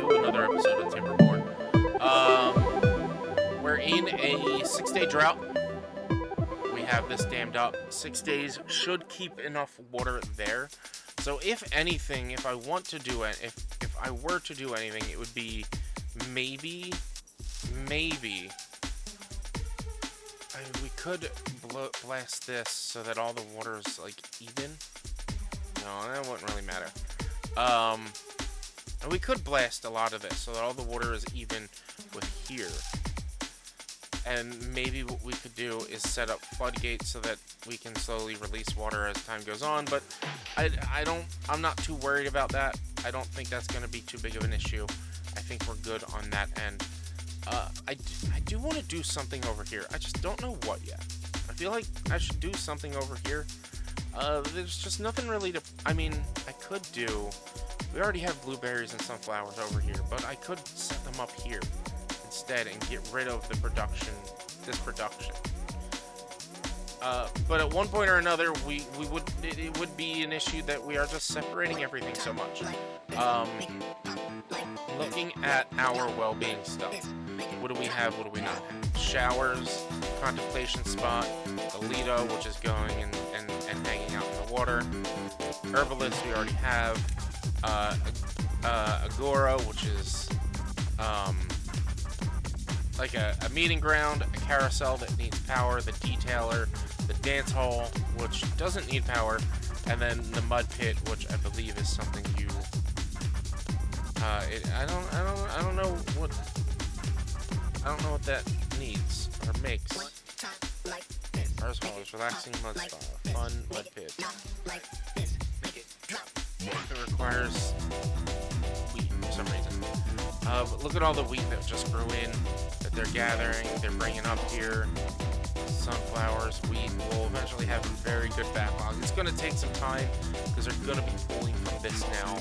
to another episode of Timberborn. We're in a 6-day drought. We have this dammed up. 6 days should keep enough water there. So if anything, if I were to do anything, it would be maybe we could blast this so that all the water is like even. No, that wouldn't really matter. And we could blast a lot of this so that all the water is even with here. And maybe what we could do is set up floodgates so that we can slowly release water as time goes on. But I'm not too worried about that. I don't think that's going to be too big of an issue. I think we're good on that end. I do want to do something over here. I just don't know what yet. I feel like I should do something over here. There's just nothing really to... I mean, I could do... We already have blueberries and sunflowers over here, but I could set them up here instead and get rid of this production. But at one point or another, it would be an issue that we are just separating everything so much. Looking at our well-being stuff. What do we have? What do we not have? Showers, contemplation spot, Alito, which is going and hanging out in the water. Herbalist, we already have. Agora, which is like a meeting ground, a carousel that needs power, the detailer, the dance hall, which doesn't need power, and then the mud pit, which I believe is something you. I don't know what that needs or makes. First of all, it's relaxing mud spa, fun mud pit. It requires wheat for some reason. But look at all the wheat that just grew in, that they're gathering, they're bringing up here. Sunflowers, wheat. We'll eventually have a very good backlog. It's going to take some time because they're going to be pulling from this now.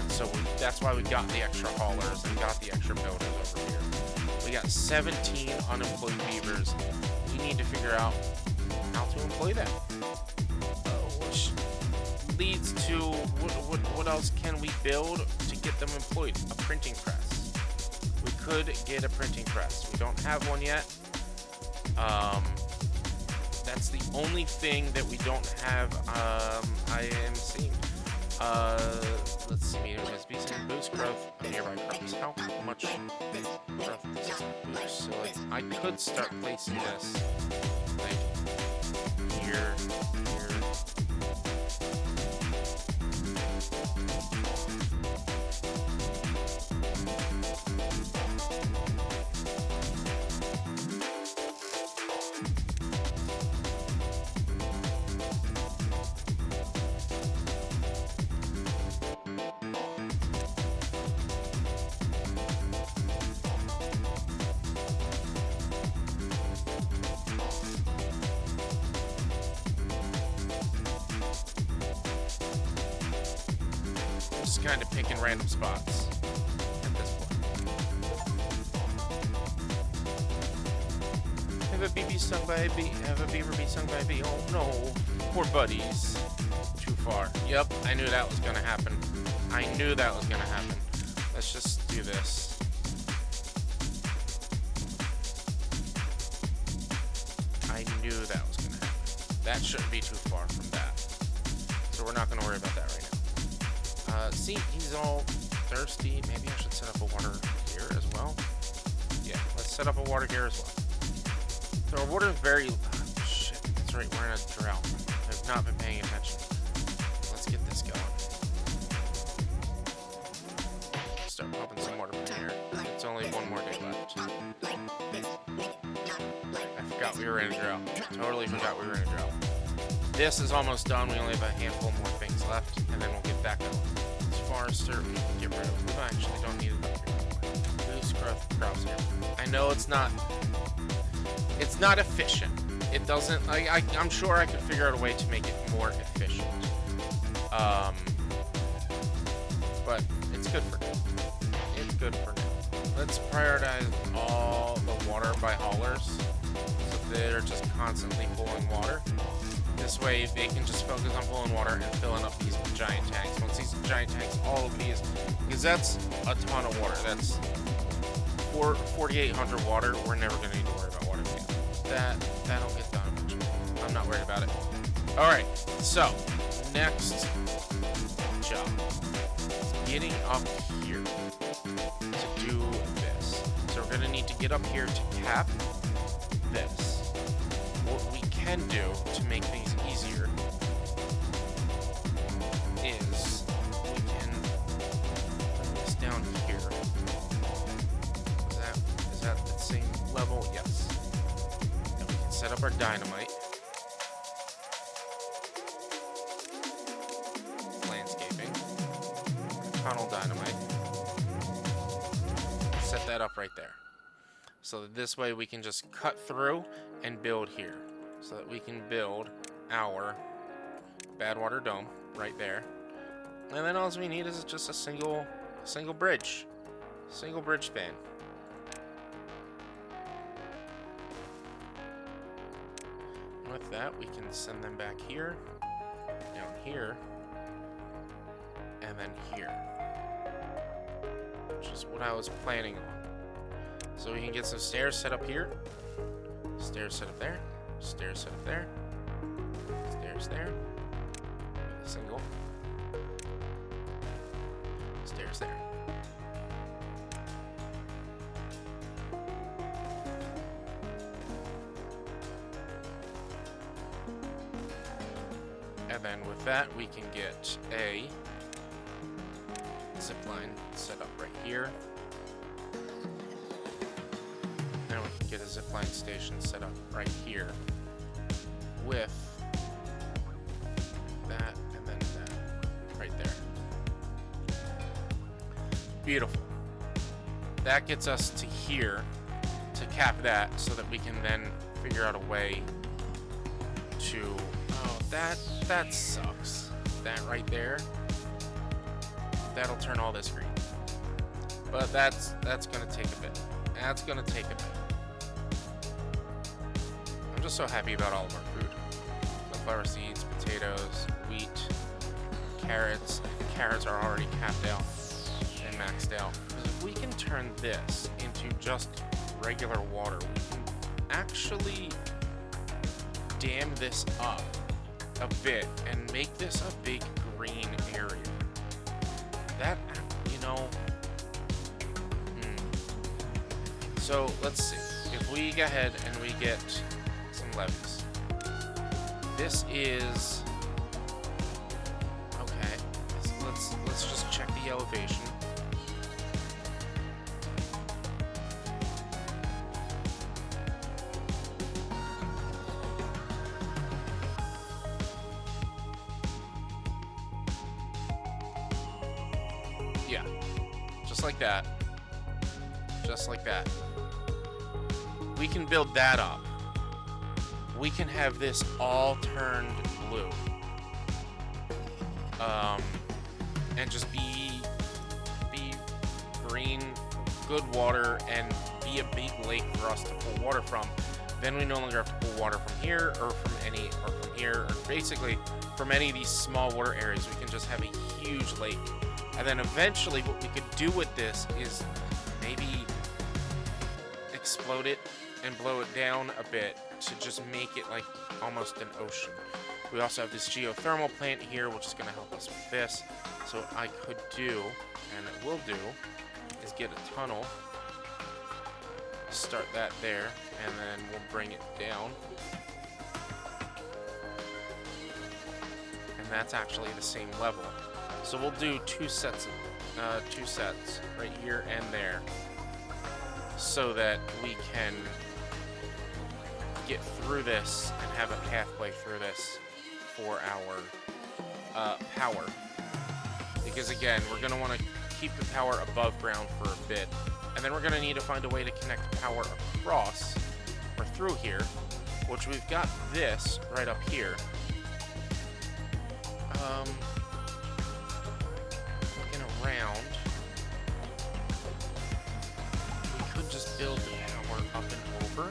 So that's why we got the extra haulers and got the extra builders over here. We got 17 unemployed beavers. We need to figure out how to employ them. Which leads to what else can we build to get them employed? A printing press. We could get a printing press. We don't have one yet. That's the only thing that we don't have. I am seeing. Let's see. Medium has decent boost growth of nearby crops. How much growth does this boost? So like, I could start placing this like here. Just kind of picking random spots at this point. Have a beaver be stung by a bee. Oh no, poor buddies. Too far. Yep, I knew that was gonna happen. Let's just do this. I knew that was gonna happen. That shouldn't be too far from that. So we're not gonna worry about that right now. See, he's all thirsty. Maybe I should set up a water here as well. Yeah, let's set up a water here as well. So our water is very... shit, that's right, we're in a drought. I've not been paying attention. Let's get this going. Start pumping some water from here. It's only one more day left. I forgot we were in a drought. Totally forgot we were in a drought. This is almost done. We only have a handful more things left, and then we'll get back up. Forester, we can get rid of. We actually don't need it up here. Boost crops here. I know it's not efficient. It doesn't. I'm sure I could figure out a way to make it more efficient. But it's good for now. Let's prioritize all the water by haulers, so they're just constantly pulling water. This This way, they can just focus on pulling water and filling up these giant tanks. Once these giant tanks, all of these, because that's a ton of water. That's 4,800 water. We're never going to need to worry about water again. That'll get done. I'm not worried about it. All right. So next job is getting up here to do this. So we're going to need to get up here to cap this. What we can do to make things easier is we can put this down here. Is that the same level? Yes. And we can set up our dynamite. Landscaping. Tunnel dynamite. Set that up right there. So that this way we can just cut through and build here. So that we can build our Badwater Dome right there. And then all we need is just a single bridge. Single bridge span. And with that, we can send them back here, down here, and then here. Which is what I was planning on. So we can get some stairs set up here, stairs set up there, stairs set up there, stairs there, single, stairs there. And then with that, we can get a zip line set up right here. Now we can get a zipline station set up right here with that and then that right there. Beautiful. That gets us to here to cap that so that we can then figure out a way to... Oh, that sucks. That right there. That'll turn all this green. But that's gonna take a bit. That's gonna take a bit. I'm just so happy about all of our food. Sunflower seeds, potatoes, wheat, carrots. Carrots are already capped out and maxed out. Because if we can turn this into just regular water, we can actually dam this up a bit and make this a big green area. That, you know... So, let's see. If we go ahead and we get some levees. This is... Okay. Let's just check the elevation. Yeah. Just like that. Just like that. We can build that up. We can have this all turned blue. And just be green, good water, and be a big lake for us to pull water from. Then we no longer have to pull water from here, or from here, or basically from any of these small water areas. We can just have a huge lake. And then eventually what we could do with this is maybe explode it and blow it down a bit to just make it like almost an ocean. We also have this geothermal plant here, which is going to help us with this. So what I could do, and it will do, is get a tunnel, start that there, and then we'll bring it down. And that's actually the same level. So we'll do two sets right here and there, so that we can get through this and have a pathway through this for our power. Because again, we're going to want to keep the power above ground for a bit, and then we're going to need to find a way to connect power across or through here, which we've got this right up here. Looking around, we could just build the power up and over.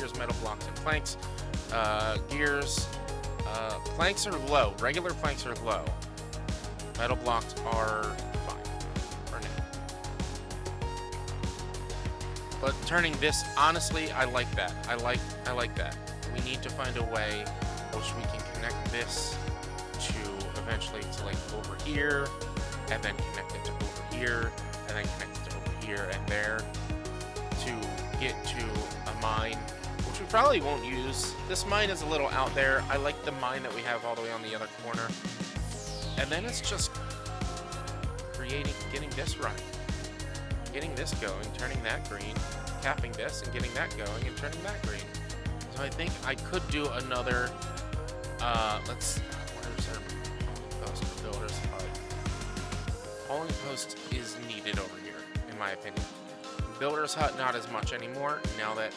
gears, metal blocks, and planks. Gears, planks are low. Regular planks are low. Metal blocks are fine for now. But turning this, honestly, I like that. I like that. We need to find a way which we can connect this to eventually to like over here, and then connect it to over here, and then connect it to over here and there to get to a mine, which we probably won't use. This mine is a little out there. I like the mine that we have all the way on the other corner. And then it's just getting this running, getting this going, turning that green, capping this and getting that going and turning that green. So I think I could do another, where's our post? Builder's hut. Hauling post is needed over here, in my opinion. Builder's hut, not as much anymore, now that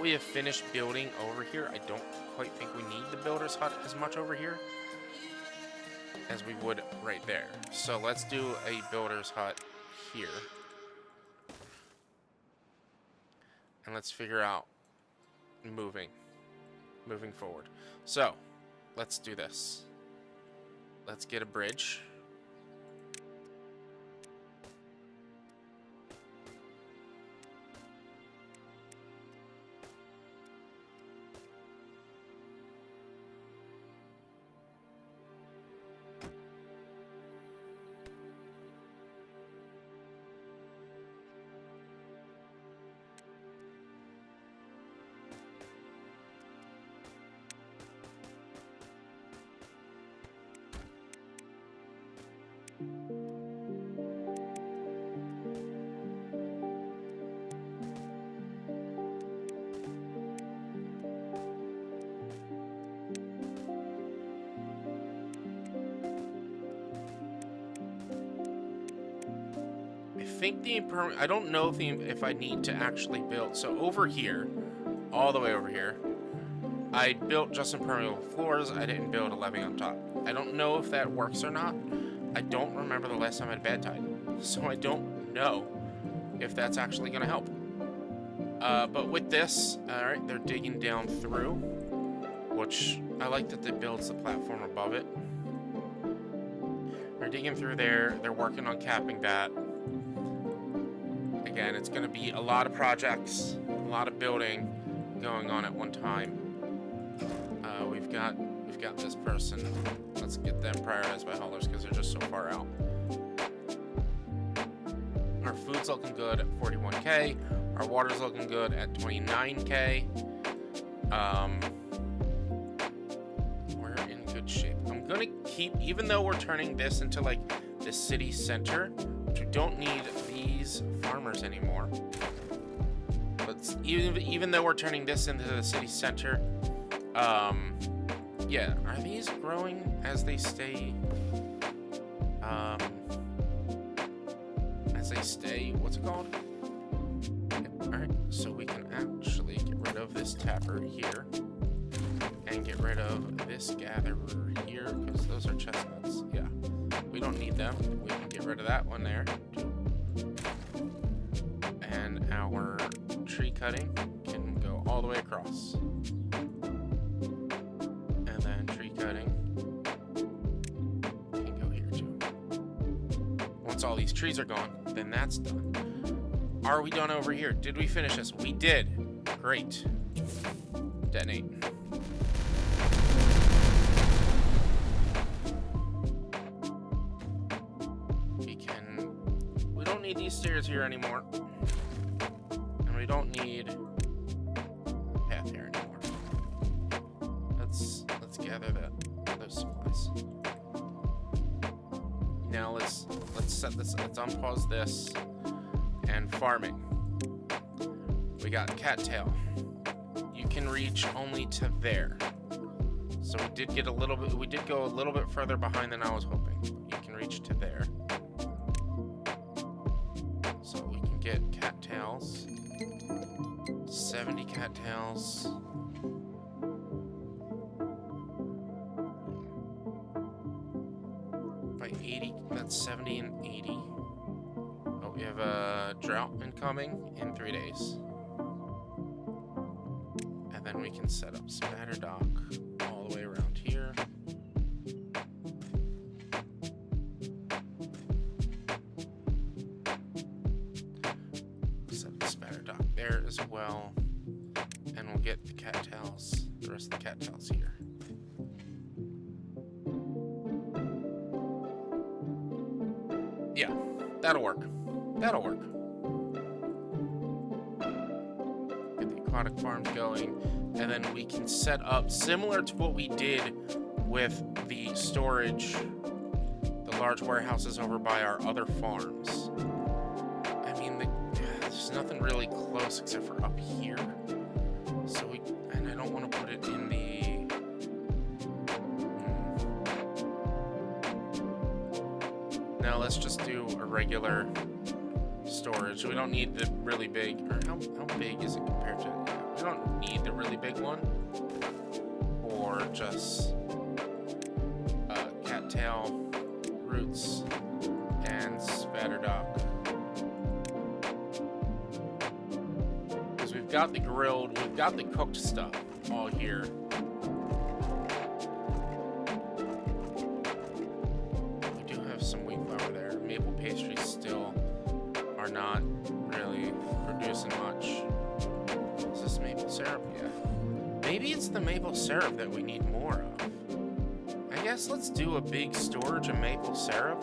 we have finished building over here. I don't quite think we need the builder's hut as much over here as we would right there. So let's do a builder's hut here. And let's figure out moving forward. So let's do this. Let's get a bridge. I don't know if I need to actually build. So over here, all the way over here, I built just impermeable floors. I didn't build a levee on top. I don't know if that works or not. I don't remember the last time I had bad tide, so I don't know if that's actually going to help. But with this, all right, they're digging down through, which I like that it builds the platform above it. They're digging through there. They're working on capping that. Again, it's going to be a lot of projects, a lot of building going on at one time. We've got this person. Let's get them prioritized by haulers because they're just so far out. Our food's looking good at 41K. Our water's looking good at 29K. We're in good shape. I'm gonna keep, even though we're turning this into like the city center, which we don't need these farmers anymore. But even though we're turning this into the city center, yeah, are these growing as they stay? What's it called? Yeah, all right, so we can actually get rid of this tapper here and get rid of this gatherer here because those are chestnuts. Yeah, we don't need them. We can get rid of that one there too. And our tree cutting can go all the way across. And then tree cutting can go here too. Once all these trees are gone, then that's done. Are we done over here? Did we finish this? We did. Great. Detonate. We don't need these stairs here anymore. And we don't need a path here anymore. Let's gather those supplies. Now let's set this, let's unpause this. And farming. We got cattail. You can reach only to there. So we did get a little bit, we did go a little bit further behind than I was hoping. You can reach to there. So we can get cattails. 70 cattails. By 80, that's 70 and 80. Oh, Oh, we have a drought incoming in 3 days. And then we can set up spatter dock all the way around here. Set up spatter dock there as well. And we'll get the cattails, the rest of the cattails here. Yeah, that'll work. That'll work. Get the aquatic farms going, and then we can set up similar to what we did with the storage, the large warehouses over by our other farms. I mean, there's nothing really close except for up here. So and I don't want to put it in the... No, let's just do a regular storage. We don't need the really big, or how big is it compared to... Yeah, we don't need the really big one. Or just cattail, roots, and spatter dock. Because we've got the grilled, we've got the cooked stuff all here. We do have some wheat flour there. Maple pastries still are not really producing much. Is this maple syrup? Yeah. Maybe it's the maple syrup that we need more of. I guess let's do a big storage of maple syrup.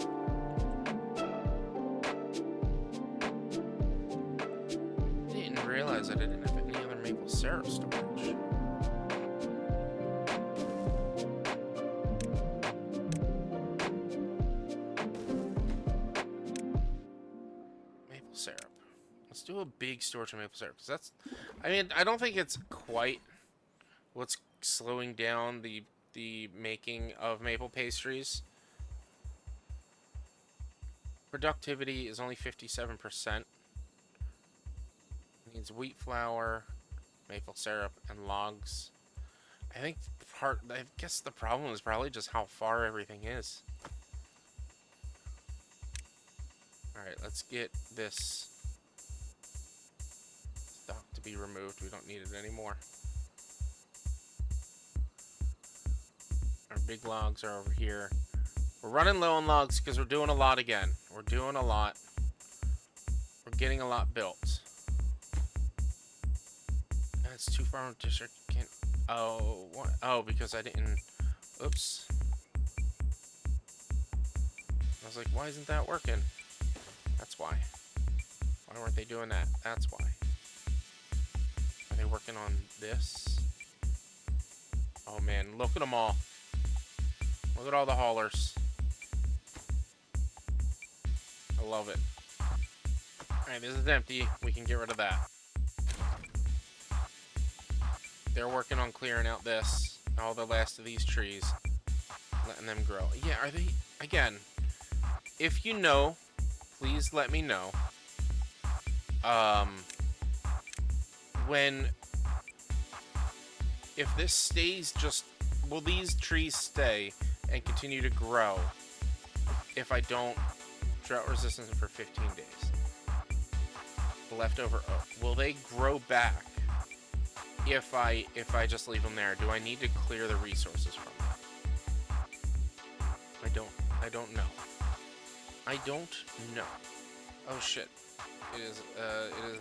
Didn't realize I didn't have any other maple syrup storage. Maple syrup. Let's do a big storage of maple syrup. 'Cause that's, I mean, I don't think it's quite what's slowing down the making of maple pastries. Productivity is only 57%. It needs wheat flour, maple syrup, and logs. I guess the problem is probably just how far everything is. Alright, let's get this stock to be removed. We don't need it anymore. Our big logs are over here. We're running low on logs because we're doing a lot again. We're doing a lot. We're getting a lot built. And it's too far from district. Can't. Oh, what? Oh, because I didn't. Oops. I was like, why isn't that working? That's why. Why weren't they doing that? That's why. Are they working on this? Oh man, look at them all. Look at all the haulers. I love it. Alright, this is empty. We can get rid of that. They're working on clearing out this. All the last of these trees. Letting them grow. Yeah, are they... Again, if you know, please let me know. If this stays just... Will these trees stay and continue to grow if I don't drought resistant for 15 days? Leftover oak. Will they grow back if I just leave them there? Do I need to clear the resources from them? I don't know. I don't know. Oh shit. It is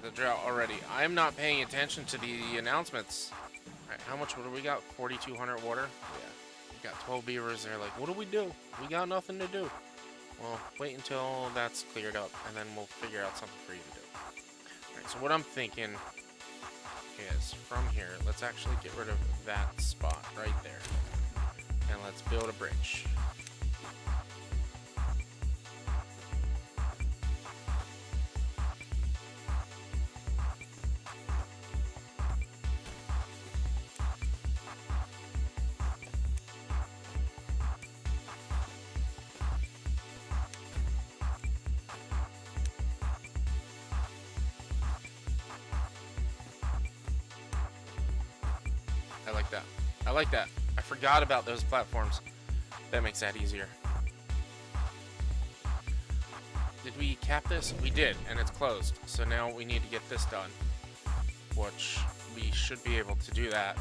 the drought already. I'm not paying attention to the announcements. Alright, how much water we got? 4,200 water? Yeah. We got 12 beavers. They're like, what do we do? We got nothing to do. Well, wait until that's cleared up, and then we'll figure out something for you to do. Alright, so what I'm thinking is, from here, let's actually get rid of that spot right there. And let's build a bridge. I like that. I like that. I forgot about those platforms. That makes that easier. Did we cap this? We did, and it's closed. So now we need to get this done, which we should be able to do that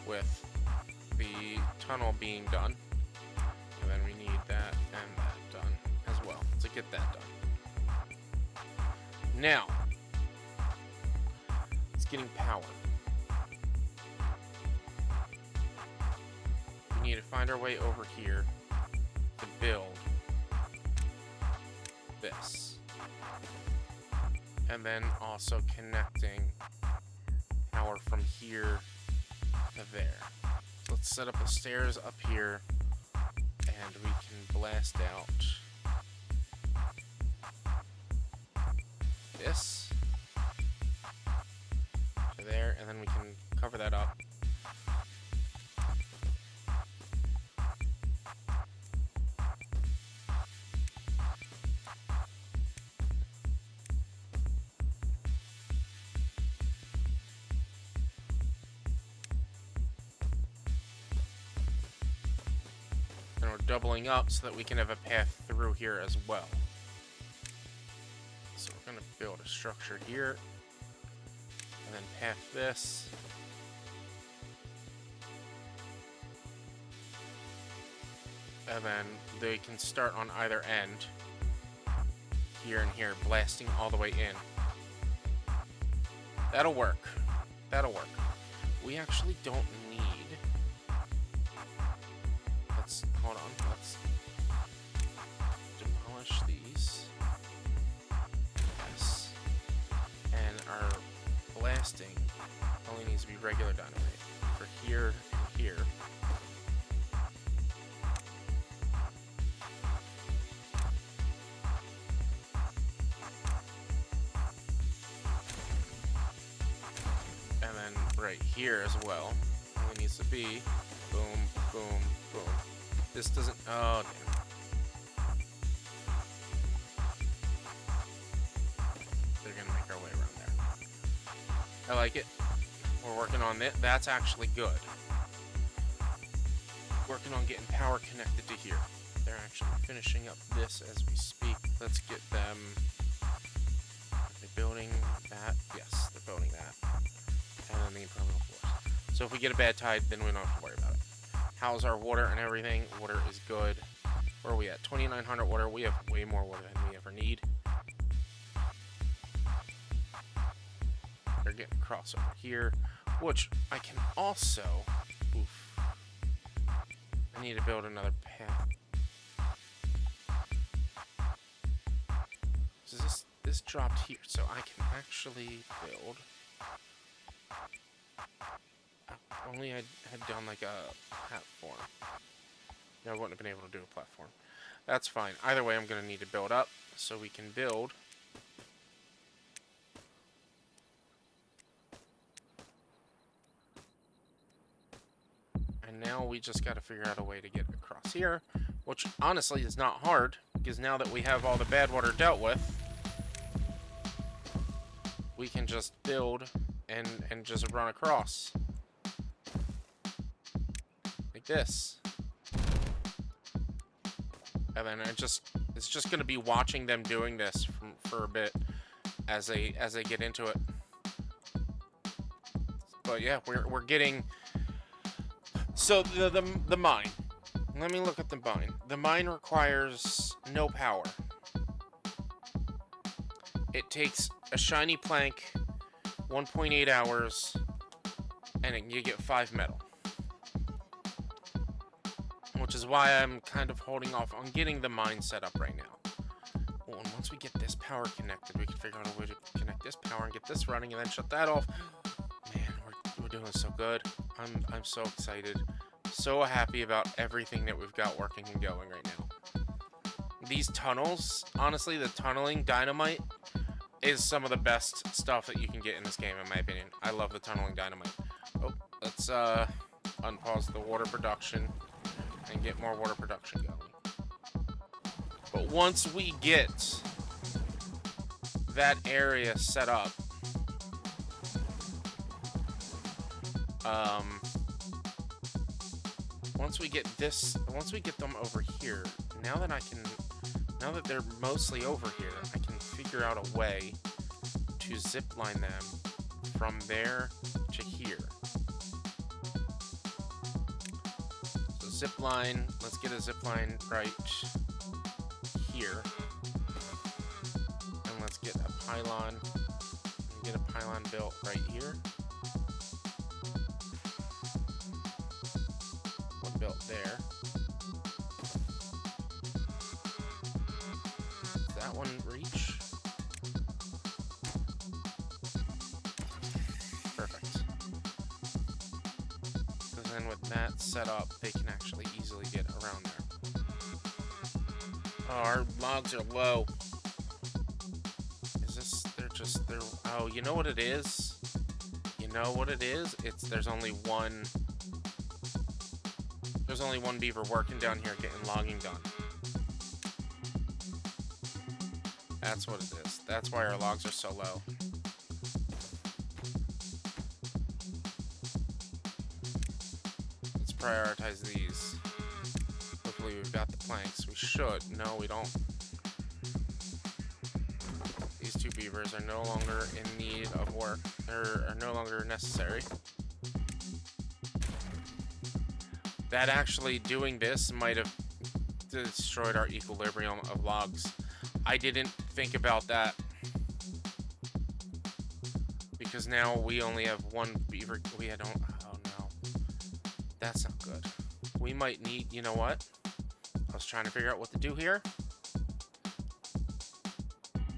with the tunnel being done. And then we need that and that done as well to get that done. Now, it's getting power. We need to find our way over here to build this. And then also connecting power from here to there. Let's set up the stairs up here, and we can blast out this to there, and then we can cover that up. And we're doubling up so that we can have a path through here as well. So we're going to build a structure here, and then path this. And then they can start on either end, here and here, blasting all the way in. That'll work. That'll work. We actually don't need... Hold on, let's demolish these. Yes. And our blasting only needs to be regular dynamite for here and here. And then right here as well. Only needs to be boom, boom, boom. This doesn't... Oh, damn. They're gonna make our way around there. I like it. We're working on it. That's actually good. Working on getting power connected to here. They're actually finishing up this as we speak. Let's get them... Are they building that? Yes, they're building that. And then the impermeable floors. So if we get a bad tide, then we don't have to worry about it. How's our water and everything? Water is good. Where are we at? 2,900 water. We have way more water than we ever need. They're getting across over here, which I can also... Oof. I need to build another path. So this dropped here, so I can actually build... Only I had done like a platform. I wouldn't have been able to do a platform. That's fine. Either way, I'm going to need to build up so we can build. And now we just got to figure out a way to get across here, which honestly is not hard, because now that we have all the bad water dealt with, we can just build and just run across. This, and then it's just going to be watching them doing this for a bit as they get into it. But yeah, we're getting... So the mine. Let me look at the mine. The mine requires no power. It takes a shiny plank, 1.8 hours, and you get 5 metal. Which is why I'm kind of holding off on getting the mine set up right now. Well, and once we get this power connected, we can figure out a way to connect this power and get this running and then shut that off. Man, we're doing so good. I'm so excited. So happy about everything that we've got working and going right now. These tunnels, honestly, the tunneling dynamite is some of the best stuff that you can get in this game, in my opinion. I love the tunneling dynamite. Oh, let's unpause the water production and get more water production going. But once we get that area set up, once we get them over here, now that I can Now that they're mostly over here, I can figure out a way to zipline them from there to here. So zipline, let's get a zipline right here. And let's get a pylon. Get a pylon built right here. One built there. Does that one reach? Perfect. Because then with that set up, they can actually easily get around there. Oh, our logs are low. Oh, you know what it is? You know what it is? There's only one beaver working down here getting logging done. That's what it is. That's why our logs are so low. Let's prioritize these. Hopefully we've got the planks. We should. No, we don't. These two beavers are no longer in need of work. Are no longer necessary. That actually doing this might have destroyed our equilibrium of logs. I didn't think about that. Because now we only have one beaver. Oh no. That's not good. We might need, you know what? I was trying to figure out what to do here.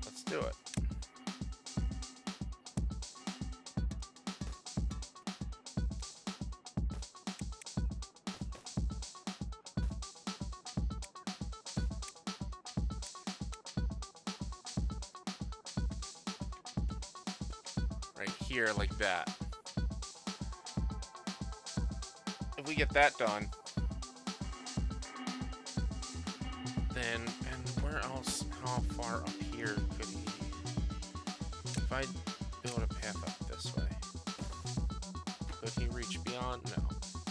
Let's do it. Right here, like that. If we get that done, then, and where else, how far up here could he, if I build a path up this way, could he reach beyond? No.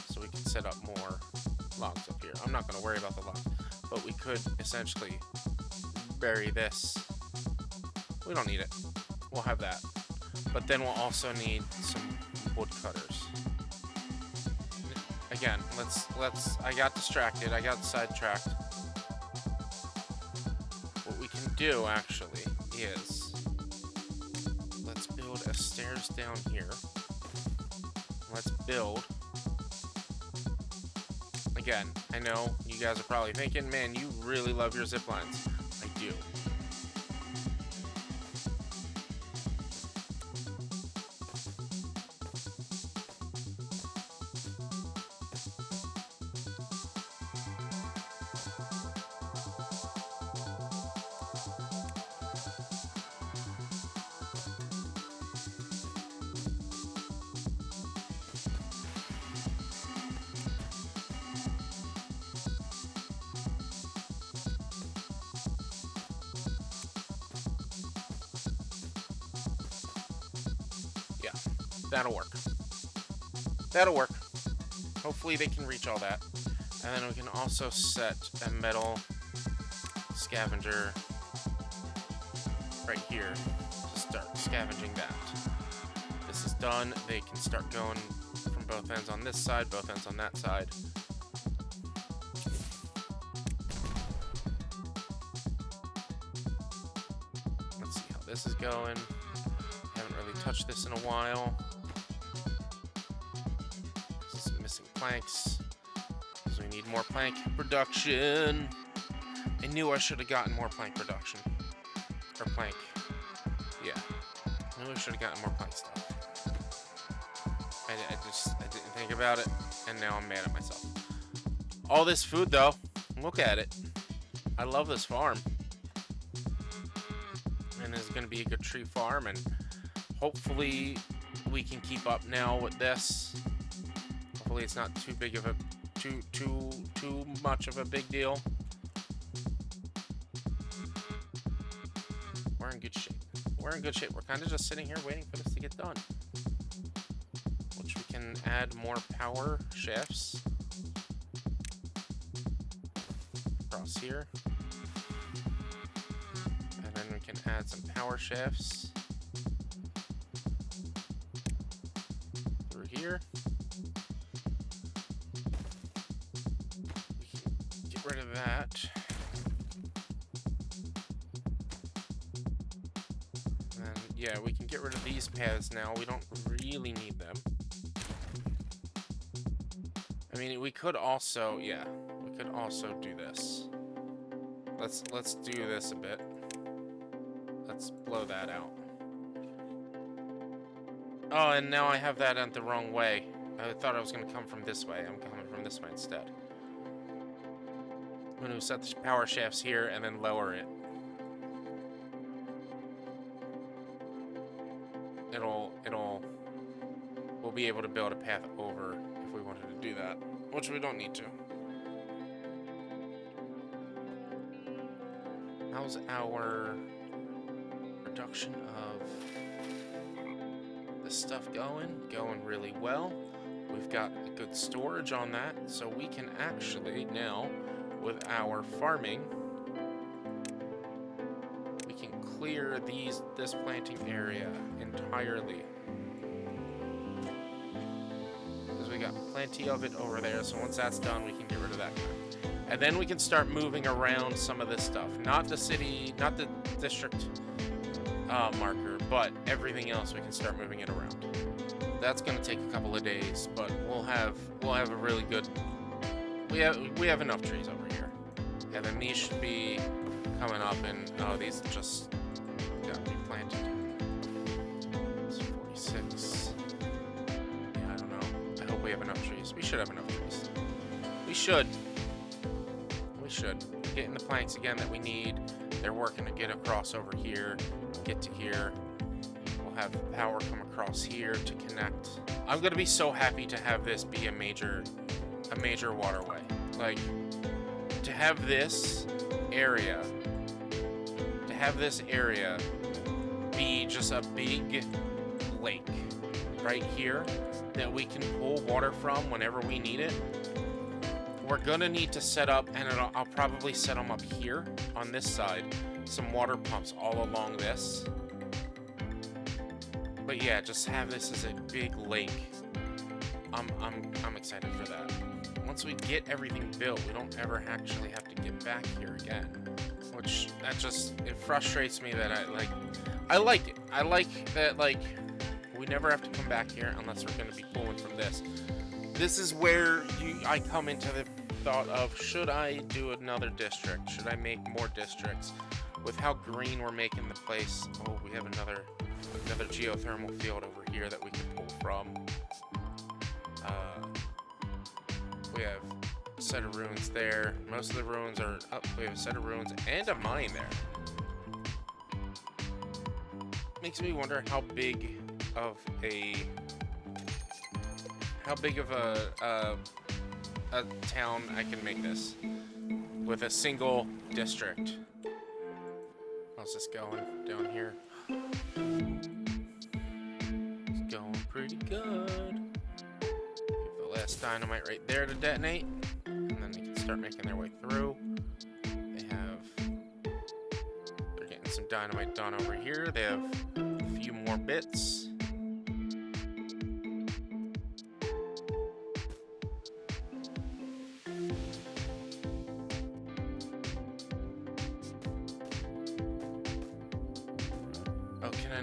So we can set up more logs up here. I'm not going to worry about the logs, but we could essentially bury this. We don't need it. We'll have that. But then we'll also need some wood cutters. Again, I got distracted, I got sidetracked. What we can do, actually, is let's build a stairs down here. Let's build. Again, I know you guys are probably thinking, man, you really love your zip lines. I do. That'll work. That'll work. Hopefully they can reach all that. And then we can also set a metal scavenger right here to start scavenging that. This is done. They can start going from both ends on this side, both ends on that side. Let's see how this is going. Haven't really touched this in a while. Planks, because we need more plank production. I knew I should have gotten more plank production. Or plank. Yeah. I knew I should have gotten more plank stuff. I didn't think about it, and now I'm mad at myself. All this food, though, look at it. I love this farm. And it's going to be a good tree farm, and hopefully we can keep up now with this. Hopefully it's not too big of a too much of a big deal. We're in good shape. We're in good shape. We're kind of just sitting here waiting for this to get done. Which we can add more power shafts across here. then we can add some power shafts through here. We can get rid of that. And yeah, we can get rid of these paths now. We don't really need them. I mean, we could also, yeah, we could also do this. Let's do this a bit. Let's blow that out. Oh, and now I have that the wrong way. I thought I was going to come from this way. I'm coming from this way instead. I'm going to set the power shafts here and then lower it. We'll be able to build a path over if we wanted to do that, which we don't need to. How's our production of this stuff going? Going really well. We've got a good storage on that, so we can actually now, with our farming, we can clear this planting area entirely. Because we got plenty of it over there, so once that's done, we can get rid of that. And then we can start moving around some of this stuff. Not the city, not the district marker, but everything else we can start moving it around. That's gonna take a couple of days, but we'll have a really good. We have enough trees over here, and then these should be coming up, and oh, these just got to be planted. It's 46. Yeah, I don't know. I hope we have enough trees. We should have enough trees. We should. We should. Getting the planks again that we need. They're working to get across over here, get to here. We'll have power come across here to connect. I'm gonna be so happy to have this be a major waterway. Like, to have this area be just a big lake right here that we can pull water from whenever we need it. We're gonna need to set up, and I'll probably set them up here on this side, some water pumps all along this. But yeah, just have this as a big lake. I'm excited for that. Once we get everything built, we don't ever actually have to get back here again. Which it frustrates me that I like it. I like that, like, we never have to come back here unless we're gonna be pulling from this. This is where I come into the thought of, should I do another district? Should I make more districts? With how green we're making the place. Oh, we have another geothermal field over here that we can pull from. We have a set of ruins there. Most of the ruins are up. We have a set of ruins and a mine there. Makes me wonder how big of a town I can make this with a single district. How's this going down here? It's going pretty good. Give the last dynamite right there to detonate, and then they can start making their way through. They're getting some dynamite done over here. They have a few more bits.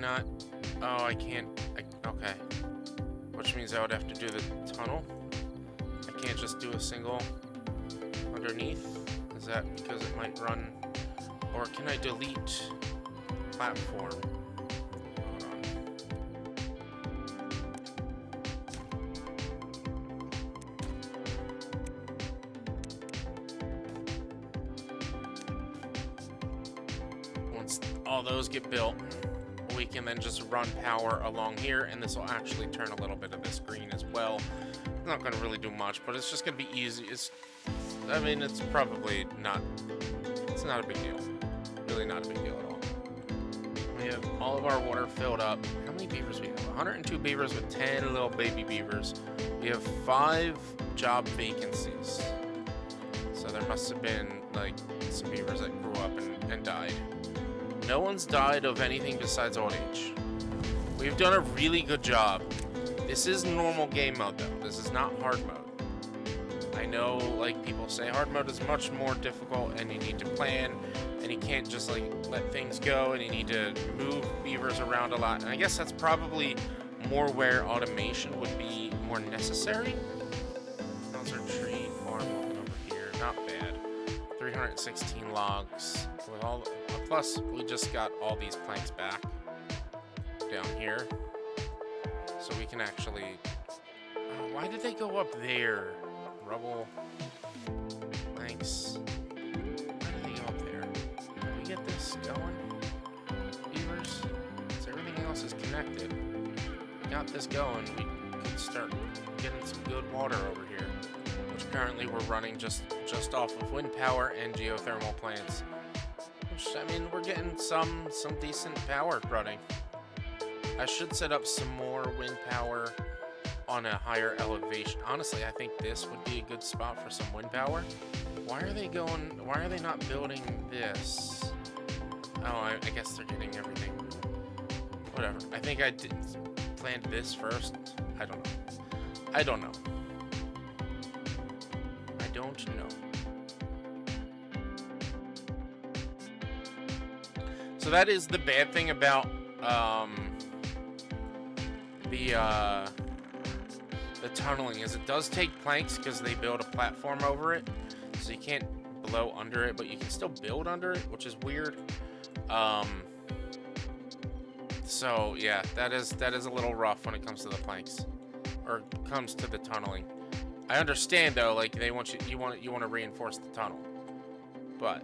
Not. Oh, I can't. Okay. Which means I would have to do the tunnel. I can't just do a single underneath. Is that because it might run? Or can I delete platform? Hold on. Once all those get built, we can then just run power along here, and this will actually turn a little bit of this green as well. It's not going to really do much, but it's just going to be easy. I mean, it's probably not, it's not a big deal. Really not a big deal at all. We have all of our water filled up. How many beavers we have? 102 beavers with 10 little baby beavers. We have 5 job vacancies. So there must have been, like, some beavers that grew up and died. No one's died of anything besides old age. We've done a really good job. This is normal game mode, though. This is not hard mode. I know, like, people say hard mode is much more difficult, and you need to plan, and you can't just, like, let things go, and you need to move beavers around a lot. And I guess that's probably more where automation would be more necessary. Those are tree farm over here. Not bad. 316 logs. With all, plus, we just got all these planks back down here. So we can actually... why did they go up there? Rubble. Planks. Why did they go up there? Can we get this going? Beavers? So everything else is connected. We got this going. We could start getting some good water over here. Which currently we're running just off of wind power and geothermal plants. Which, I mean, we're getting some decent power running. I should set up some more wind power on a higher elevation. Honestly, I think this would be a good spot for some wind power. Why are they not building this? Oh, I guess they're getting everything. Whatever. I think I planned this first. I don't know. So that is the bad thing about the tunneling, is it does take planks because they build a platform over it, so you can't blow under it, but you can still build under it, which is weird. So yeah, that is a little rough when it comes to the planks, or comes to the tunneling. I understand though, like they want you want to reinforce the tunnel, but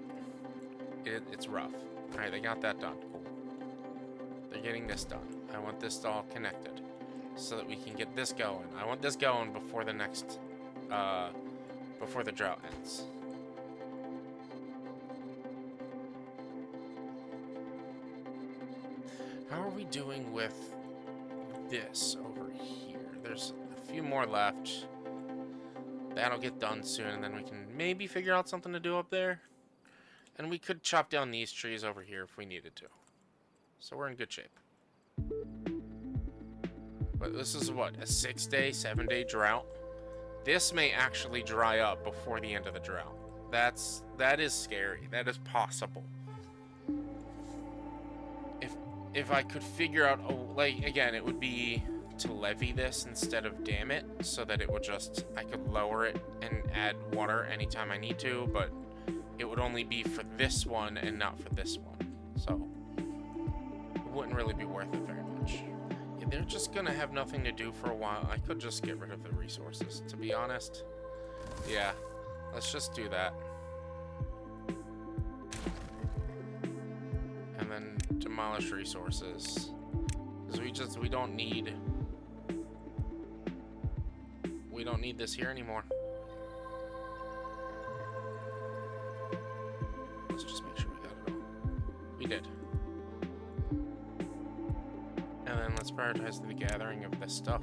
it's rough. All right, they got that done. Cool. They're getting this done. I want this all connected so that we can get this going. I want this going before the next, before the drought ends. How are we doing with this over here? There's a few more left. That'll get done soon, and then we can maybe figure out something to do up there. And we could chop down these trees over here if we needed to. So we're in good shape. But this is what, a 6-day, 7-day drought? This may actually dry up before the end of the drought. That is scary. That is possible. If I could figure out, like, again, it would be to levee this instead of dam it, so that it would just, I could lower it and add water anytime I need to, but it would only be for this one and not for this one. So it wouldn't really be worth it very much. Yeah, they're just gonna have nothing to do for a while. I could just get rid of the resources, to be honest. Yeah, let's just do that. And then demolish resources. Because we don't need this here anymore. Let's just make sure we got it all. We did. And then let's prioritize the gathering of this stuff.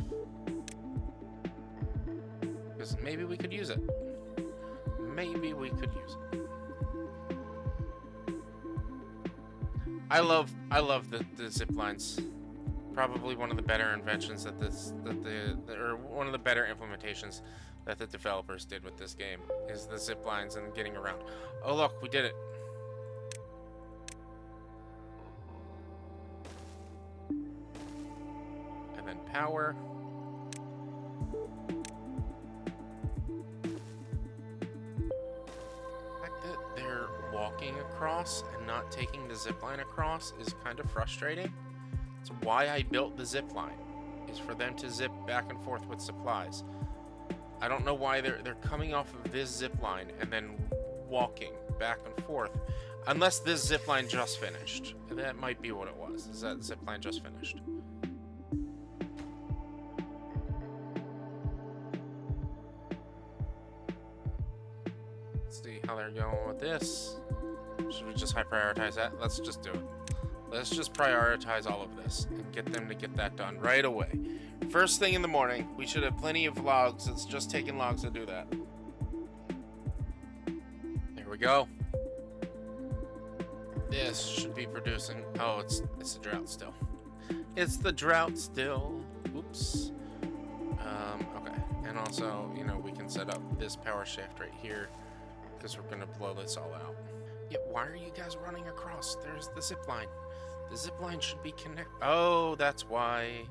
Because maybe we could use it. Maybe we could use it. I love the zip lines. Probably one of the better inventions or one of the better implementations that the developers did with this game is the zip lines and getting around. Oh look, we did it. And then power. The fact that they're walking across and not taking the zip line across is kind of frustrating. It's why I built the zip line, is for them to zip back and forth with supplies. I don't know why they're coming off of this zip line and then walking back and forth, unless this zip line just finished. That might be what it was. Is that zip line just finished? Let's see how they're going with this. Should we just high prioritize that? Let's just do it. Let's just prioritize all of this and get them to get that done right away. First thing in the morning, we should have plenty of logs. It's just taking logs to do that. There we go. This should be producing. Oh, it's the drought still. It's the drought still. Oops. Okay. And also, you know, we can set up this power shaft right here because we're gonna blow this all out. Yeah, why are you guys running across? There's the zip line. The zip line should be connected. Oh, that's why.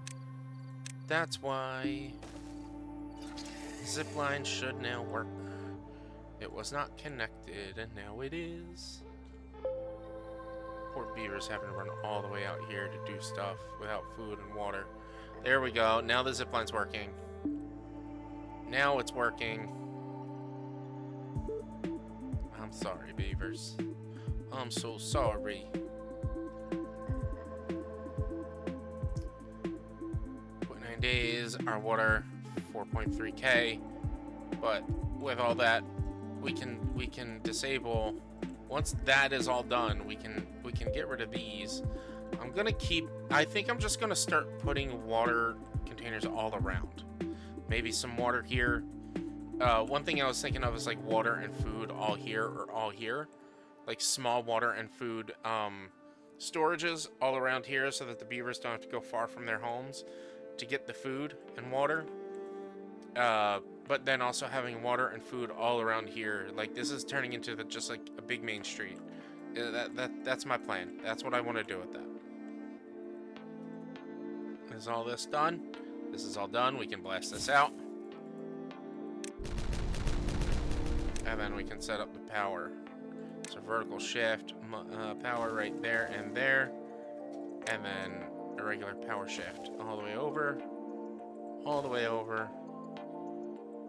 That's why. Zip line should now work. It was not connected, and now it is. Poor beavers having to run all the way out here to do stuff without food and water. There we go. Now the zip line's working. Now it's working. I'm sorry, beavers. I'm so sorry. 29 days, our water 4.3k. But with all that, we can disable. Once that is all done, we can get rid of these. I'm gonna keep. I think I'm just gonna start putting water containers all around. Maybe some water here. One thing I was thinking of is like water and food all here or all here, like small water and food storages all around here, so that the beavers don't have to go far from their homes to get the food and water. But then also having water and food all around here. Like this is turning into just like a big main street. That's my plan. That's what I want to do with that. Is all this done? This is all done. We can blast this out. And then we can set up the power. So vertical shift, power right there and there. And then a regular power shift. All the way over. All the way over.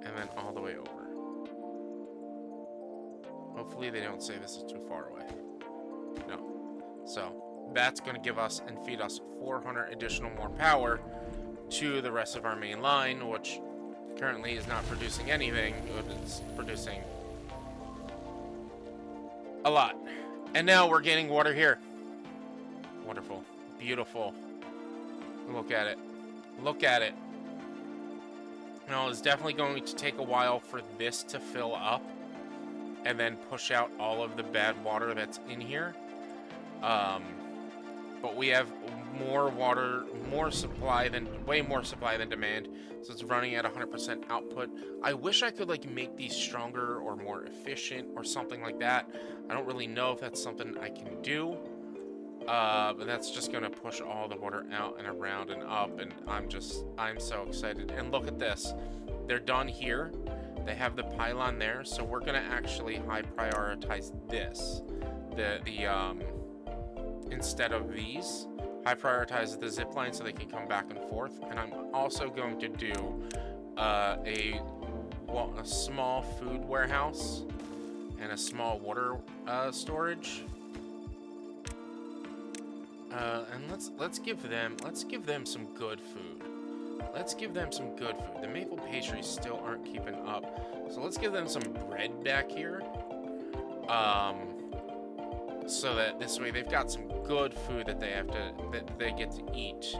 And then all the way over. Hopefully they don't say this is too far away. No. So that's going to give us and feed us 400 additional more power to the rest of our main line, which currently is not producing anything. It's producing a lot. And now we're getting water here. Wonderful. Beautiful. Look at it. Look at it. Now, it's definitely going to take a while for this to fill up and then push out all of the bad water that's in here. But we have more water, way more supply than demand, so it's running at 100% output. I wish I could like make these stronger or more efficient or something like that. I don't really know if that's something I can do. But that's just gonna push all the water out and around and up, and I'm so excited. And look at this, they're done here. They have the pylon there, so we're gonna actually high prioritize this. Instead of these, high prioritize the zip line so they can come back and forth. And I'm also going to do a small food warehouse and a small water storage. And let's give them some good food. Let's give them some good food. The maple pastries still aren't keeping up, so let's give them some bread back here. So that this way they've got some good food that they get to eat.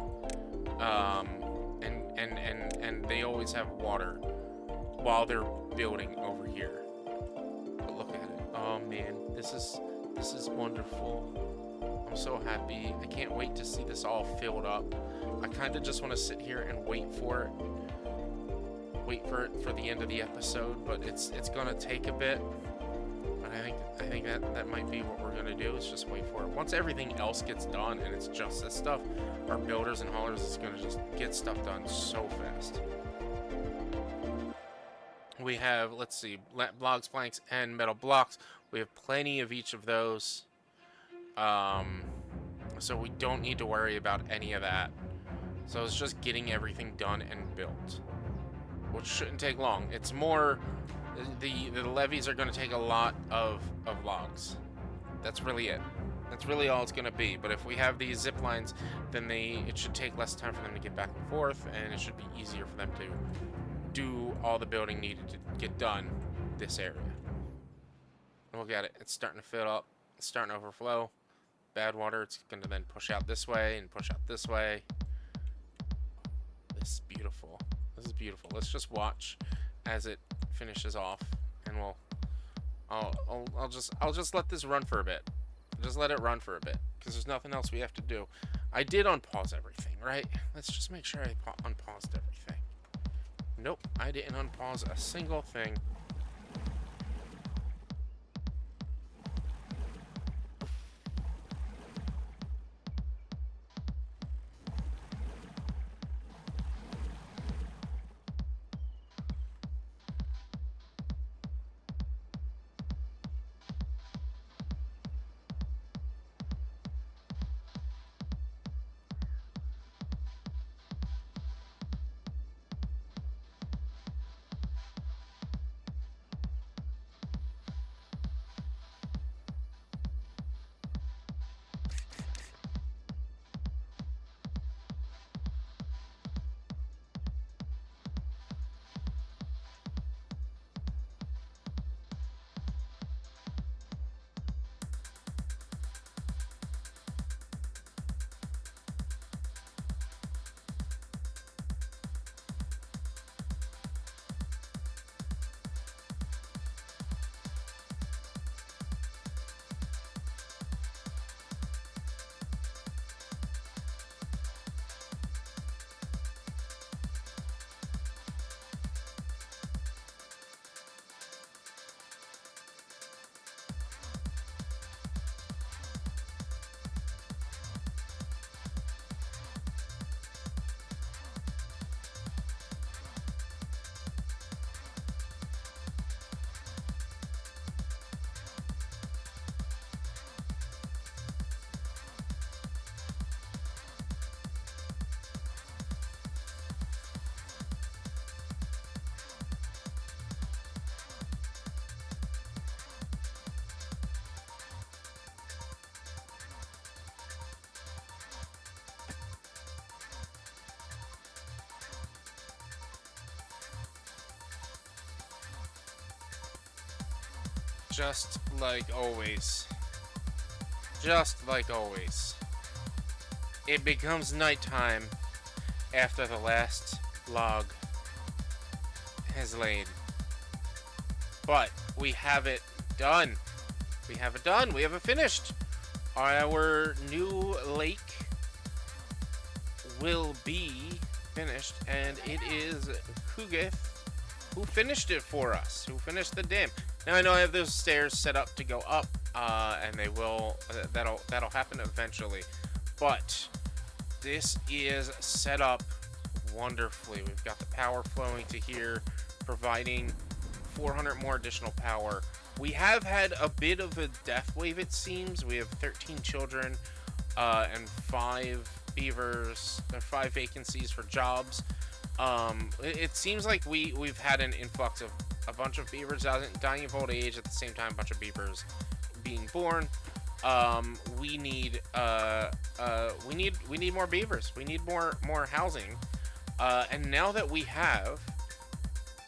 And they always have water while they're building over here. But look at it. Oh man, this is wonderful. I'm so happy. I can't wait to see this all filled up. I kind of just want to sit here and wait for it. Wait for it for the end of the episode, but it's gonna take a bit. But I think that might be what we're gonna do, is just wait for it. Once everything else gets done and it's just this stuff, our builders and haulers is gonna just get stuff done so fast. We have, let's see, logs, planks, and metal blocks. We have plenty of each of those. So we don't need to worry about any of that. So it's just getting everything done and built, which shouldn't take long. It's more, the levees are going to take a lot of logs. That's really it. That's really all it's going to be. But if we have these zip lines, then it should take less time for them to get back and forth, and it should be easier for them to do all the building needed to get done this area. Look at it. It's starting to fill up. It's starting to overflow. Bad water, it's going to then push out this way and push out this way. This is beautiful. This is beautiful. Let's just watch as it finishes off, and I'll just let this run for a bit. Just let it run for a bit, because there's nothing else we have to do. I did unpause everything, right? Let's just make sure I unpaused everything. Nope, I didn't unpause a single thing. Just like always. Just like always. It becomes nighttime after the last log has laid. But we have it done. We have it done. We have it finished. Our new lake will be finished, and it is Kugith who finished it for us, who finished the dam. Now I know I have those stairs set up to go up, and they will. That'll happen eventually, but this is set up wonderfully. We've got the power flowing to here, providing 400 more additional power. We have had a bit of a death wave, it seems. We have 13 children and 5 beavers. There are 5 vacancies for jobs. It seems like we've had an influx of a bunch of beavers dying of old age, at the same time a bunch of beavers being born. We need more beavers. We need more housing. And now that we have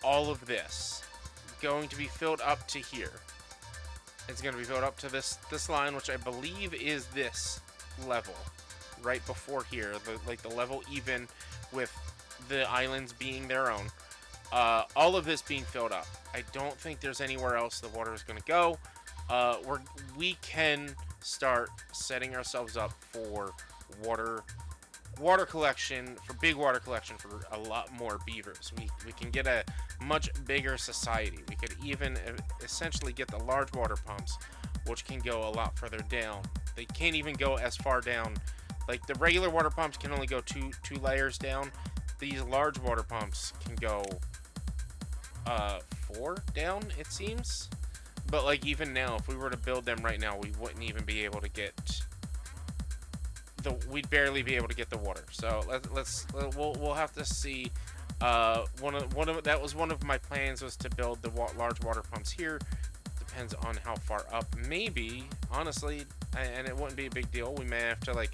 all of this going to be filled up to here, it's going to be filled up to this line, which I believe is this level right before here, the level even with the islands being their own. All of this being filled up. I don't think there's anywhere else the water is going to go. We can start setting ourselves up for water collection, for big water collection for a lot more beavers. We can get a much bigger society. We could even essentially get the large water pumps, which can go a lot further down. They can't even go as far down. Like the regular water pumps can only go two layers down. These large water pumps can go 4 down, it seems. But like even now, if we were to build them right now, we wouldn't even be able to get we'd barely be able to get the water. So we'll have to see. That was one of my plans, was to build the large water pumps here. Depends on how far up. Maybe, honestly, and it wouldn't be a big deal. We may have to like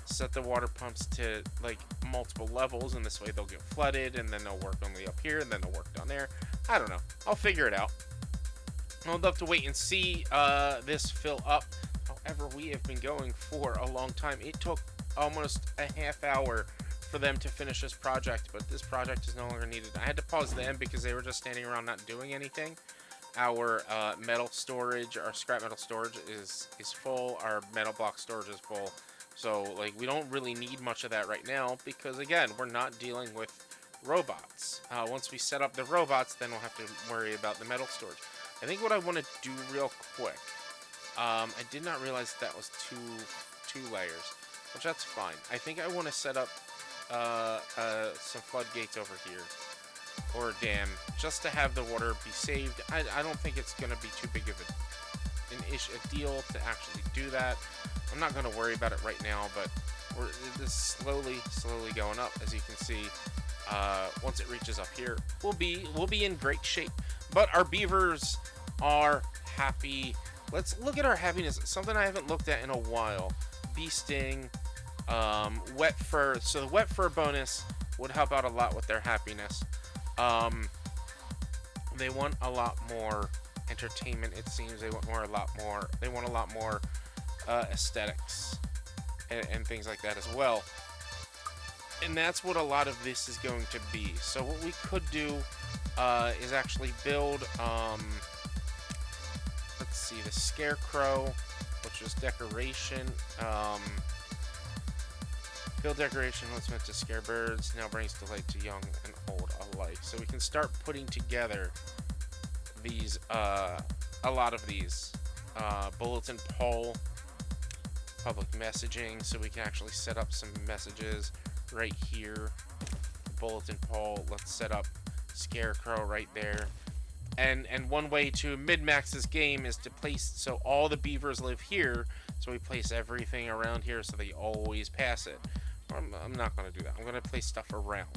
set the water pumps to like multiple levels, and this way they'll get flooded, and then they'll work only up here, and then they'll work down there. I don't know. I'll figure it out. I'll have to wait and see this fill up. However, we have been going for a long time. It took almost a half hour for them to finish this project, but this project is no longer needed. I had to pause them because they were just standing around not doing anything. our metal storage, our scrap metal storage is full. Our metal block storage is full. So, like, we don't really need much of that right now because, again, we're not dealing with robots. Once we set up the robots, then we'll have to worry about the metal storage. I think what I want to do real quick, I did not realize that was two layers, which that's fine. I think I want to set up some floodgates over here, or a dam, just to have the water be saved. I don't think it's going to be too big of a deal to actually do that. I'm not going to worry about it right now, but this is slowly going up, as you can see. Once it reaches up here, we'll be in great shape. But our beavers are happy. Let's look at our happiness. Something I haven't looked at in a while. Bee sting, wet fur. So the wet fur bonus would help out a lot with their happiness. They want a lot more entertainment. It seems they want a lot more aesthetics and things like that as well. And that's what a lot of this is going to be. So what we could do is actually build, let's see, the scarecrow, which is decoration. Build decoration, what's meant to scare birds, now brings delight to young and old alike. So we can start putting together these, a lot of these. Bulletin pole, public messaging, so we can actually set up some messages right here. Bulletin pole, let's set up scarecrow right there. And one way to min-max this game is to place, so all the beavers live here, so we place everything around here so they always pass it. I'm not going to do that. I'm going to place stuff around.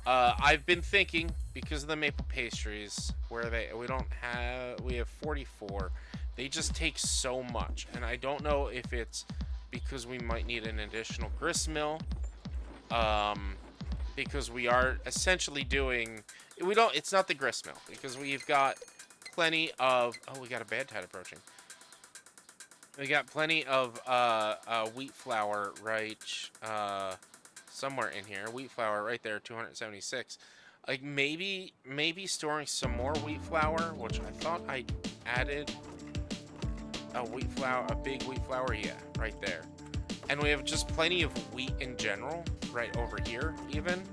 I've been thinking, because of the maple pastries, where we have 44, they just take so much, and I don't know if it's because we might need an additional grist mill, because we are essentially doing, it's not the grist mill, because we've got plenty of, we got a bad tide approaching. We got plenty of wheat flour right somewhere in here. Wheat flour right there, 276. Like maybe storing some more wheat flour, which I thought I added a big wheat flour, yeah, right there. And we have just plenty of wheat in general right over here. Even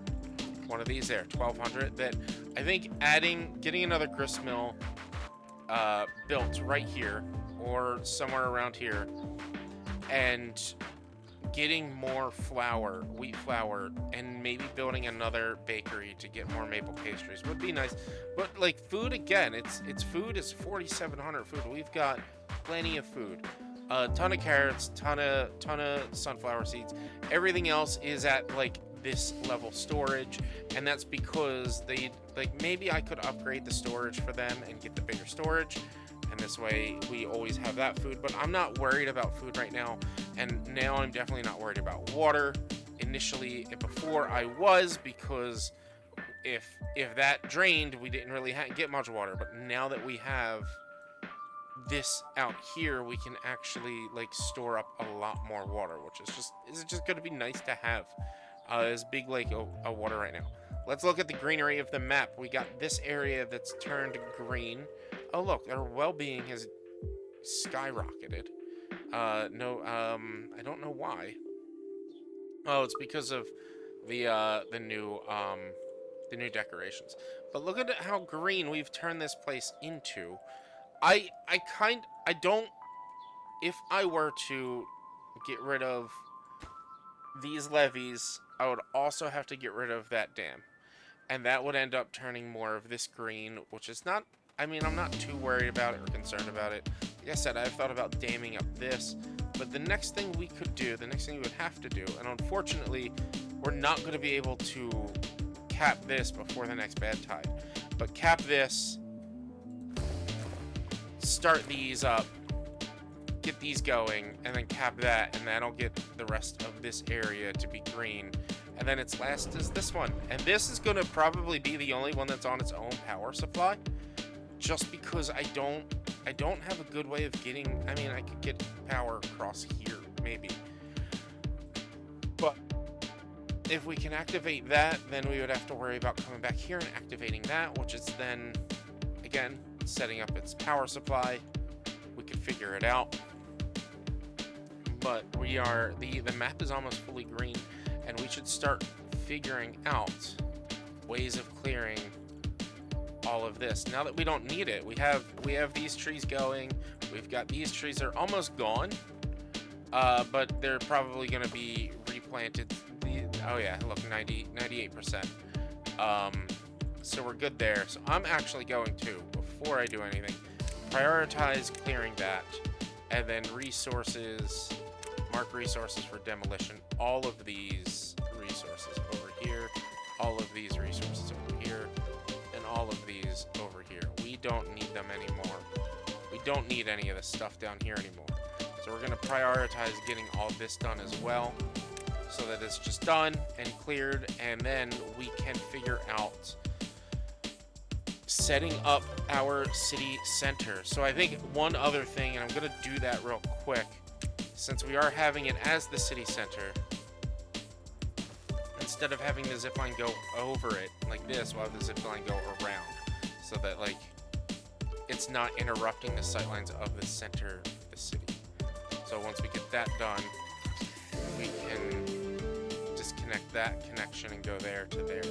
one of these there, 1200. That I think getting another grist mill built right here, or somewhere around here, and getting more flour, wheat flour, and maybe building another bakery to get more maple pastries would be nice. But like food, again, it's food is 4,700 food. We've got plenty of food, a ton of carrots, ton of sunflower seeds. Everything else is at like this level storage, and that's because maybe I could upgrade the storage for them and get the bigger storage. And this way we always have that food, but I'm not worried about food right now. And now I'm definitely not worried about water. Before I was, because if that drained, we didn't really get much water. But now that we have this out here, we can actually like store up a lot more water, which is just going to be nice to have. This big lake of water right now. Let's look at the greenery of the map. We got this area that's turned green. Oh look, our well-being has skyrocketed. I don't know why. Oh, it's because of the new decorations. But look at how green we've turned this place into. If I were to get rid of these levees, I would also have to get rid of that dam. And that would end up turning more of this green, which is not, I'm not too worried about it or concerned about it. Like I said, I've thought about damming up this, but the next thing we would have to do, and unfortunately, we're not going to be able to cap this before the next bad tide, but cap this, start these up, get these going, and then cap that, and that'll get the rest of this area to be green. And then its last is this one. And this is going to probably be the only one that's on its own power supply, just because I don't have a good way of getting, I could get power across here, maybe. But if we can activate that, then we would have to worry about coming back here and activating that, which is then, again, setting up its power supply. We can figure it out. But we are, the map is almost fully green, and we should start figuring out ways of clearing all of this. Now that we don't need it, we have these trees going. We've got these trees that are almost gone, but they're probably going to be replanted. Oh yeah, look, 98%. So we're good there. So I'm actually going to, before I do anything, prioritize clearing that, and then resources, mark resources for demolition. All of these resources over here, all of these resources over here, and all of these over here. We don't need them anymore. We don't need any of this stuff down here anymore. So we're going to prioritize getting all this done as well, so that it's just done and cleared, and then we can figure out setting up our city center. So I think one other thing, and I'm going to do that real quick, since we are having it as the city center, instead of having the zipline go over it like this, we'll have the zipline go around, so that like it's not interrupting the sightlines of the center of the city. So once we get that done, we can disconnect that connection and go there to there.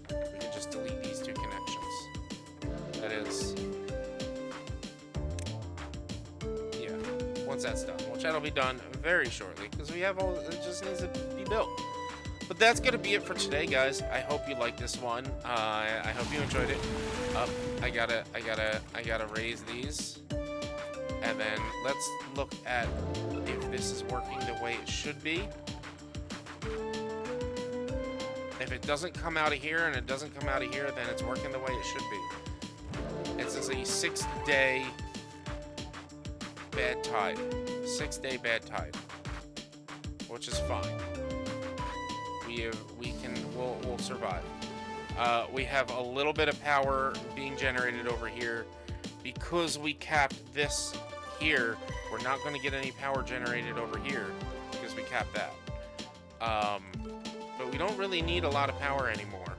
We can just delete these two connections. That is, yeah, once that's done, which that'll be done very shortly, because we have all, it just needs to be built. But that's gonna be it for today, guys. I hope you liked this one. I hope you enjoyed it. I gotta raise these, and then let's look at if this is working the way it should be. If it doesn't come out of here and it doesn't come out of here, then it's working the way it should be. It says a 6-day bad tide. 6-day bad tide, which is fine. We'll survive. We have a little bit of power being generated over here because we capped this here. We're not going to get any power generated over here because we capped that. But we don't really need a lot of power anymore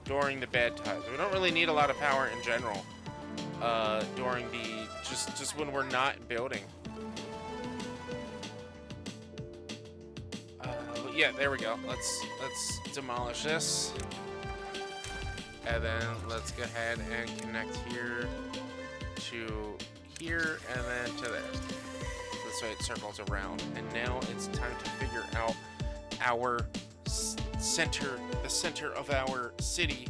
during the bad times. We don't really need a lot of power in general during the just when we're not building. Yeah, there we go. Let's demolish this, and then let's go ahead and connect here to here, and then to there. This way it circles around. And now it's time to figure out our center, the center of our city.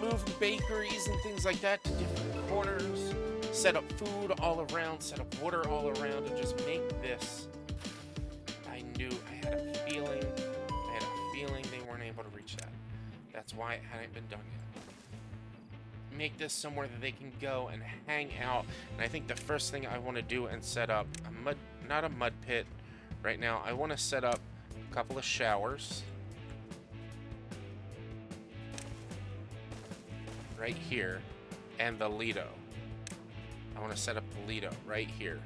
Move bakeries and things like that to different corners. Set up food all around. Set up water all around, and just make this. I had a feeling they weren't able to reach that. That's why it hadn't been done yet. Make this somewhere that they can go and hang out. And I think the first thing I want to do and set up not a mud pit right now. I want to set up a couple of showers right here, and the Lido. I want to set up the Lido right here.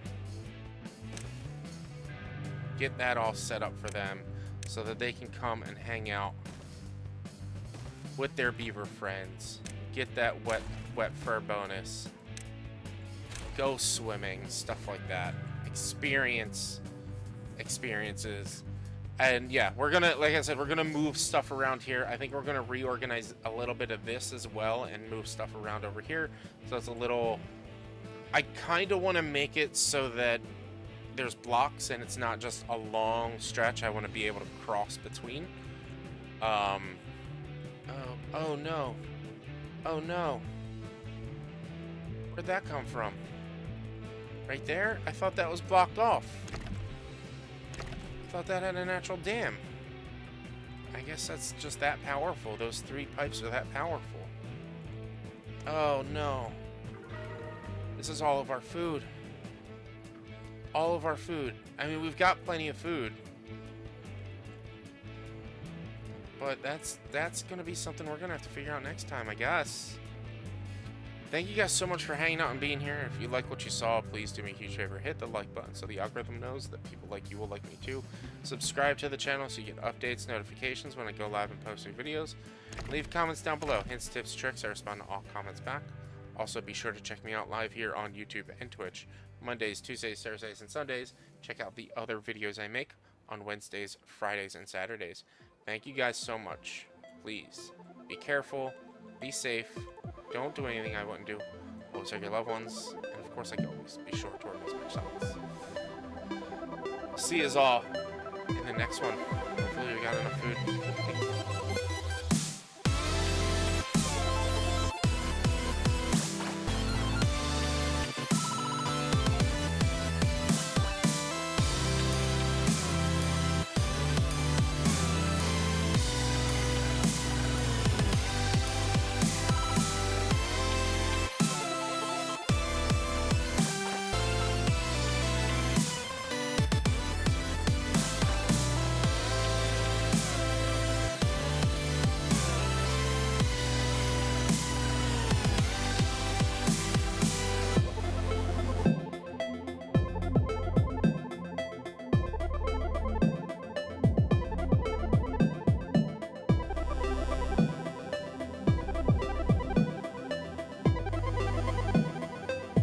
Get that all set up for them so that they can come and hang out with their beaver friends. Get that wet fur bonus. Go swimming, stuff like that. Experiences. And yeah, we're gonna, like I said, we're gonna move stuff around here. I think we're gonna reorganize a little bit of this as well and move stuff around over here. So it's a little, I kind of want to make it so that there's blocks and it's not just a long stretch. I want to be able to cross between. Oh no. Oh no. Where'd that come from? Right there? I thought that was blocked off. I thought that had a natural dam. I guess that's just that powerful. Those 3 pipes are that powerful. Oh no. This is all of our food. All of our food. I mean, we've got plenty of food. But that's going to be something we're going to have to figure out next time, I guess. Thank you guys so much for hanging out and being here. If you like what you saw, please do me a huge favor. Hit the like button so the algorithm knows that people like you will like me too. Subscribe to the channel so you get updates, notifications when I go live and post new videos. Leave comments down below. Hints, tips, tricks. I respond to all comments back. Also, be sure to check me out live here on YouTube and Twitch. Mondays, Tuesdays, Thursdays, and Sundays. Check out the other videos I make on Wednesdays, Fridays, and Saturdays. Thank you guys so much. Please, be careful, be safe, don't do anything I wouldn't do. Always hug your loved ones, and of course, like always, be sure to remove yourselves. See yous all in the next one. Hopefully we got enough food.